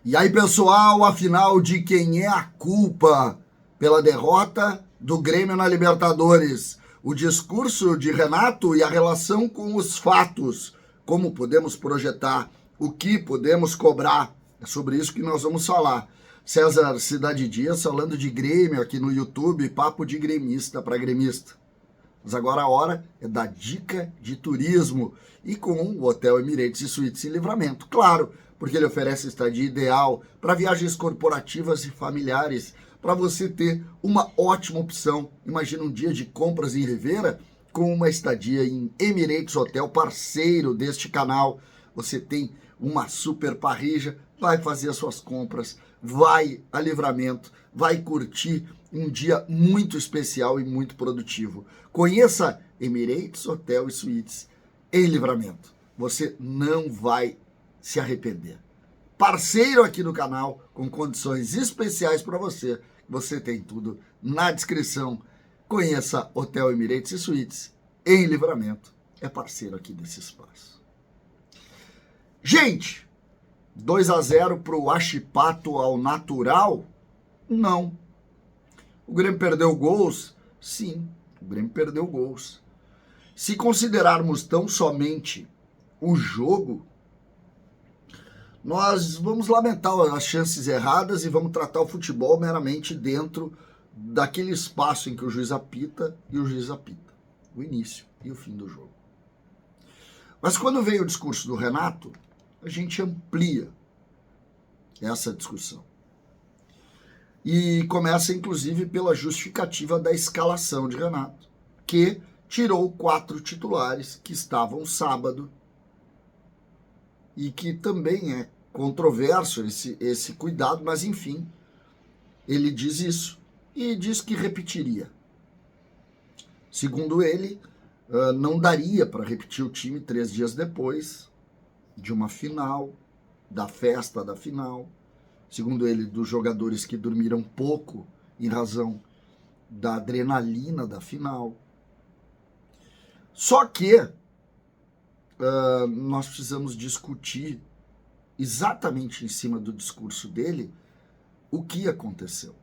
E aí, pessoal, afinal, de quem é a culpa pela derrota do Grêmio na Libertadores? O discurso de Renato e a relação com os fatos. Como podemos projetar? O que podemos cobrar? É sobre isso que nós vamos falar. César Cidade Dias falando de Grêmio aqui no YouTube, papo de gremista para gremista. Mas agora a hora é da dica de turismo e com o Hotel Emirates e Suítes em Livramento. Claro, porque ele oferece estadia ideal para viagens corporativas e familiares, para você ter uma ótima opção. Imagina um dia de compras em Rivera com uma estadia em Emirates Hotel, parceiro deste canal. Você tem uma super parrija, vai fazer as suas compras, vai a Livramento, vai curtir um dia muito especial e muito produtivo. Conheça Emirates Hotel e Suítes em Livramento. Você não vai se arrepender. Parceiro aqui do canal, com condições especiais para você. Você tem tudo na descrição. Conheça Hotel Emirates e Suítes em Livramento. É parceiro aqui desse espaço. Gente, 2-0 para o Achipato ao natural? Não. O Grêmio perdeu gols? Sim, o Grêmio perdeu gols. Se considerarmos tão somente o jogo, nós vamos lamentar as chances erradas e vamos tratar o futebol meramente dentro daquele espaço em que o juiz apita e o juiz apita. O início e o fim do jogo. Mas quando vem o discurso do Renato, a gente amplia essa discussão. E começa, inclusive, pela justificativa da escalação de Renato, que tirou 4 titulares que estavam sábado e que também é controverso esse cuidado, mas enfim, ele diz isso e diz que repetiria. Segundo ele, não daria para repetir o time 3 dias depois de uma final, da festa da final. Segundo ele, dos jogadores que dormiram pouco em razão da adrenalina da final. Só que nós precisamos discutir exatamente em cima do discurso dele o que aconteceu.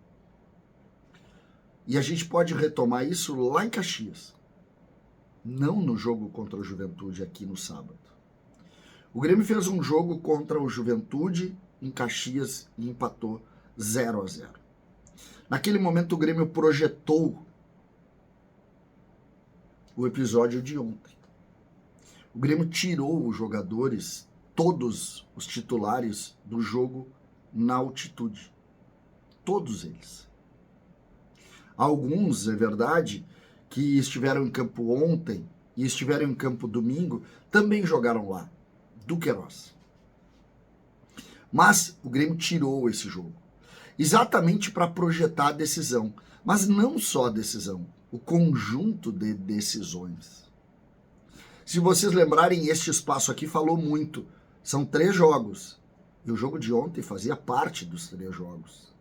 E a gente pode retomar isso lá em Caxias, não no jogo contra o Juventude aqui no sábado. O Grêmio fez um jogo contra o Juventude em Caxias e empatou 0-0. Naquele momento o Grêmio projetou o episódio de ontem. O Grêmio tirou os jogadores, todos os titulares do jogo na altitude. Todos eles. Alguns, é verdade, que estiveram em campo ontem e estiveram em campo domingo, também jogaram lá, do Queiroz. Mas o Grêmio tirou esse jogo, exatamente para projetar a decisão. Mas não só a decisão, o conjunto de decisões. Se vocês lembrarem, este espaço aqui falou muito. São 3 jogos. E o jogo de ontem fazia parte dos 3 jogos.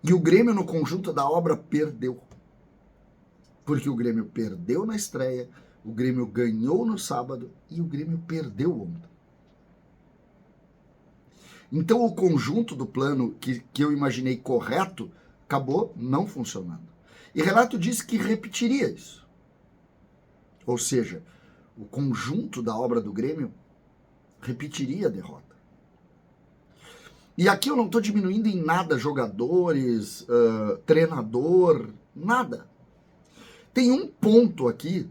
E o Grêmio, no conjunto da obra, perdeu. Porque o Grêmio perdeu na estreia, o Grêmio ganhou no sábado e o Grêmio perdeu ontem. Então o conjunto do plano que eu imaginei correto acabou não funcionando. E Renato disse que repetiria isso. Ou seja, o conjunto da obra do Grêmio repetiria a derrota. E aqui eu não estou diminuindo em nada jogadores, treinador, nada. Tem um ponto aqui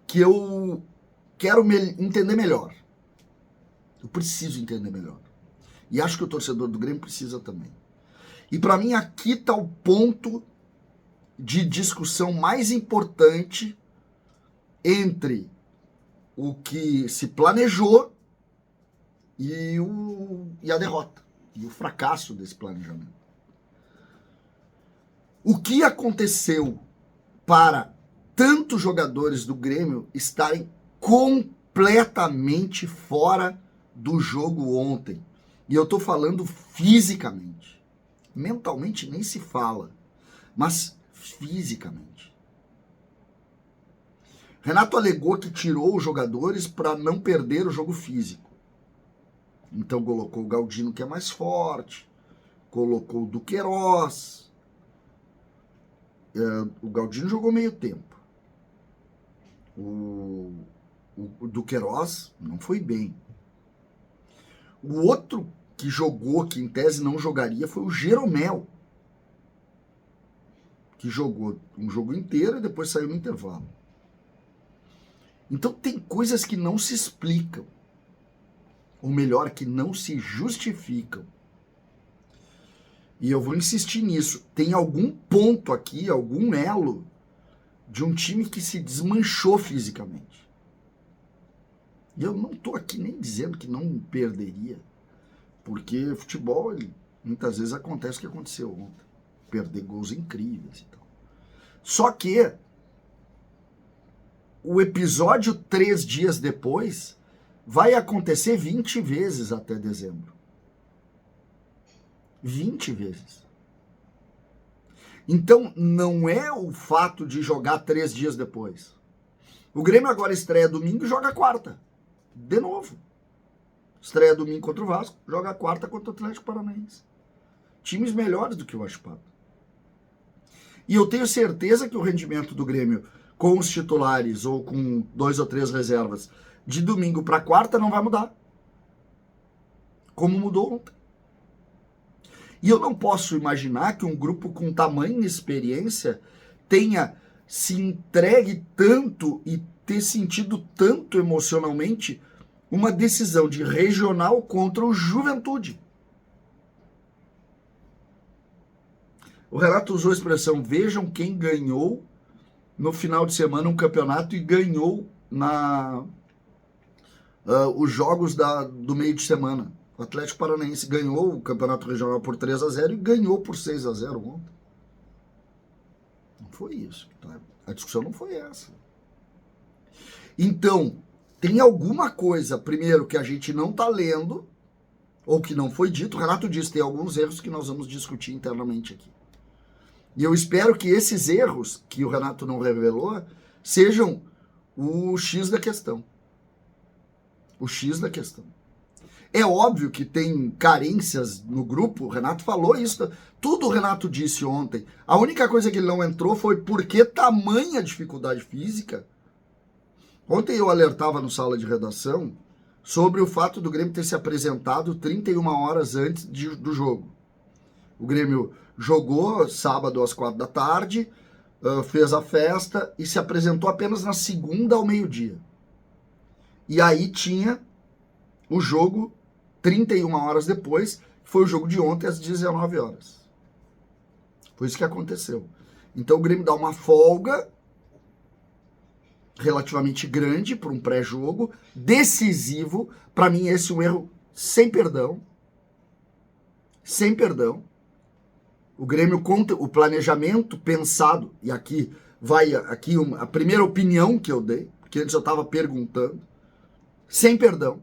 que eu quero entender melhor. Eu preciso entender melhor. E acho que o torcedor do Grêmio precisa também. E para mim aqui está o ponto de discussão mais importante entre o que se planejou e a derrota, e o fracasso desse planejamento. O que aconteceu para tantos jogadores do Grêmio estarem completamente fora do jogo ontem? E eu estou falando fisicamente. Mentalmente nem se fala, mas fisicamente. Renato alegou que tirou os jogadores para não perder o jogo físico. Então colocou o Galdino, que é mais forte, colocou o Duqueiroz. O Galdino jogou meio tempo. O Duqueiroz não foi bem. O outro que jogou, que em tese não jogaria, foi o Jeromel, que jogou um jogo inteiro e depois saiu no intervalo. Então tem coisas que não se explicam, ou melhor, que não se justificam. E eu vou insistir nisso. Tem algum ponto aqui, algum elo de um time que se desmanchou fisicamente. E eu não estou aqui nem dizendo que não perderia, porque futebol, muitas vezes acontece o que aconteceu ontem. Perder gols incríveis e tal. Só que o episódio 3 dias depois vai acontecer 20 vezes até dezembro. 20 vezes. Então, não é o fato de jogar 3 dias depois. O Grêmio agora estreia domingo e joga quarta. De novo. Estreia domingo contra o Vasco, joga quarta contra o Atlético Paranaense. Times melhores do que o Achipado. E eu tenho certeza que o rendimento do Grêmio com os titulares ou com 2 ou 3 reservas de domingo para quarta não vai mudar. Como mudou ontem. E eu não posso imaginar que um grupo com tamanha experiência tenha se entregue tanto e ter sentido tanto emocionalmente uma decisão de regional contra o Juventude. O Renato usou a expressão, vejam quem ganhou no final de semana um campeonato e ganhou os jogos do meio de semana. O Atlético Paranaense ganhou o campeonato regional por 3-0 e ganhou por 6-0 ontem. Não foi isso. A discussão não foi essa. Então, tem alguma coisa, primeiro, que a gente não está lendo, ou que não foi dito. O Renato disse, tem alguns erros que nós vamos discutir internamente aqui. E eu espero que esses erros, que o Renato não revelou, sejam o X da questão. O X da questão. É óbvio que tem carências no grupo, o Renato falou isso, tudo o Renato disse ontem. A única coisa que ele não entrou foi por que tamanha dificuldade física. Ontem eu alertava no sala de redação sobre o fato do Grêmio ter se apresentado 31 horas antes do jogo. O Grêmio jogou sábado às 4 da tarde, fez a festa e se apresentou apenas na segunda ao meio-dia. E aí tinha o jogo 31 horas depois, foi o jogo de ontem às 19 horas. Foi isso que aconteceu. Então o Grêmio dá uma folga relativamente grande para um pré-jogo, decisivo. Para mim esse é um erro sem perdão. Sem perdão. O Grêmio conta o planejamento pensado, e aqui vai a primeira opinião que eu dei, porque antes eu estava perguntando, sem perdão.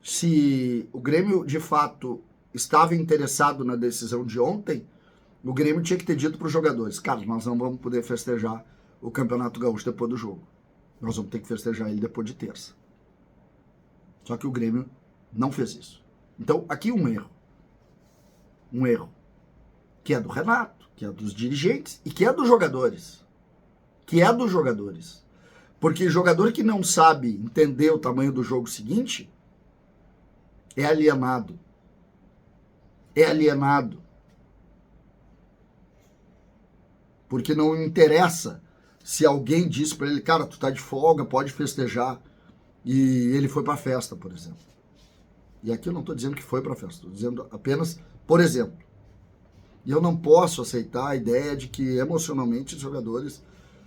Se o Grêmio, de fato, estava interessado na decisão de ontem, o Grêmio tinha que ter dito para os jogadores, cara, nós não vamos poder festejar o Campeonato Gaúcho depois do jogo. Nós vamos ter que festejar ele depois de terça. Só que o Grêmio não fez isso. Então, aqui um erro. Um erro. Que é do Renato, que é dos dirigentes e que é dos jogadores. Que é dos jogadores. Porque jogador que não sabe entender o tamanho do jogo seguinte é alienado. É alienado. Porque não interessa se alguém diz para ele, cara, tu tá de folga, pode festejar. E ele foi pra festa, por exemplo. E aqui eu não tô dizendo que foi pra festa, tô dizendo apenas, por exemplo. E eu não posso aceitar a ideia de que emocionalmente os jogadores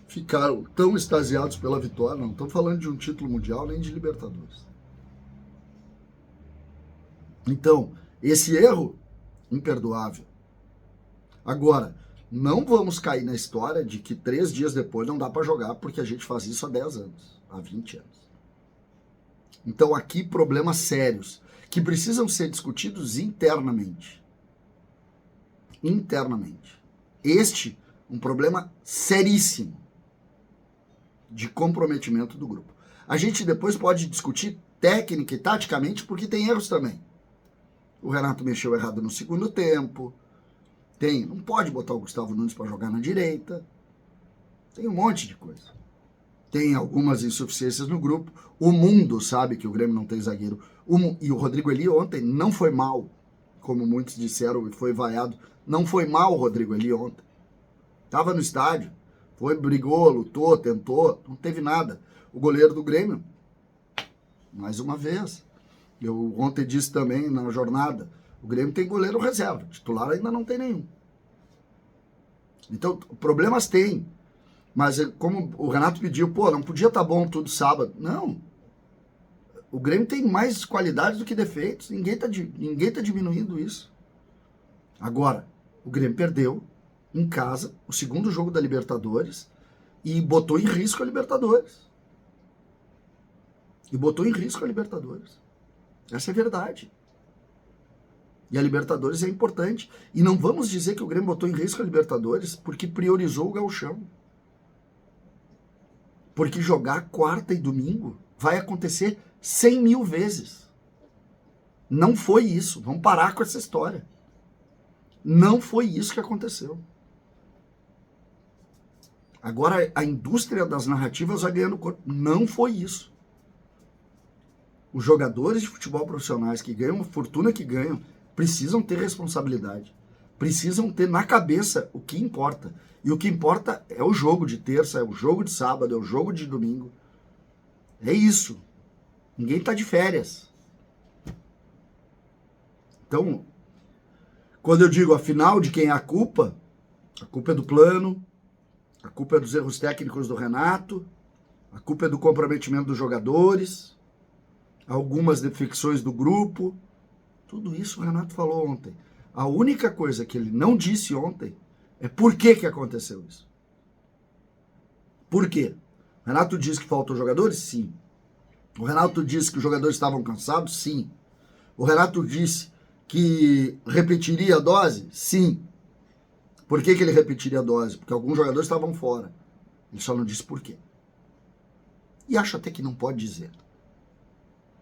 ficaram tão extasiados pela vitória. Não estamos falando de um título mundial nem de Libertadores. Então, esse erro, imperdoável. Agora, não vamos cair na história de que 3 dias depois não dá para jogar, porque a gente faz isso há 10 anos, há 20 anos. Então, aqui, problemas sérios, que precisam ser discutidos internamente. Internamente. Este, um problema seríssimo de comprometimento do grupo. A gente depois pode discutir técnica e taticamente, porque tem erros também. O Renato mexeu errado no segundo tempo. Não pode botar o Gustavo Nunes para jogar na direita. Tem um monte de coisa. Tem algumas insuficiências no grupo. O mundo sabe que o Grêmio não tem zagueiro. E o Rodrigo Eli ontem não foi mal, como muitos disseram, e foi vaiado. Não foi mal o Rodrigo Eli ontem. Estava no estádio, brigou, lutou, tentou, não teve nada. O goleiro do Grêmio, mais uma vez, eu ontem disse também na jornada, o Grêmio tem goleiro reserva, titular ainda não tem nenhum. Então, problemas tem, mas como o Renato pediu, não podia estar bom tudo sábado. Não, o Grêmio tem mais qualidades do que defeitos, ninguém tá diminuindo isso. Agora, o Grêmio perdeu em casa o segundo jogo da Libertadores e botou em risco a Libertadores. Essa é a verdade. E a Libertadores é importante. E não vamos dizer que o Grêmio botou em risco a Libertadores porque priorizou o gauchão. Porque jogar quarta e domingo vai acontecer 100 mil vezes. Não foi isso. Vamos parar com essa história. Não foi isso que aconteceu. Agora a indústria das narrativas vai ganhando corpo. Não foi isso. Os jogadores de futebol profissionais que ganham a fortuna que ganham precisam ter responsabilidade. Precisam ter na cabeça o que importa. E o que importa é o jogo de terça, é o jogo de sábado, é o jogo de domingo. É isso. Ninguém está de férias. Então, quando eu digo afinal de quem é a culpa é do plano, a culpa é dos erros técnicos do Renato, a culpa é do comprometimento dos jogadores, algumas defecções do grupo. Tudo isso o Renato falou ontem. A única coisa que ele não disse ontem é por que aconteceu isso. Por quê? O Renato disse que faltou jogadores? Sim. O Renato disse que os jogadores estavam cansados? Sim. O Renato disse que repetiria a dose? Sim. Por que ele repetiria a dose? Porque alguns jogadores estavam fora. Ele só não disse por quê. E acho até que não pode dizer.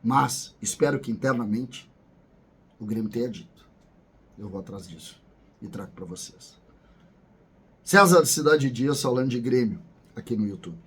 Mas espero que internamente o Grêmio tenha dito. Eu vou atrás disso e trago para vocês. César Cidade Dias falando de Grêmio aqui no YouTube.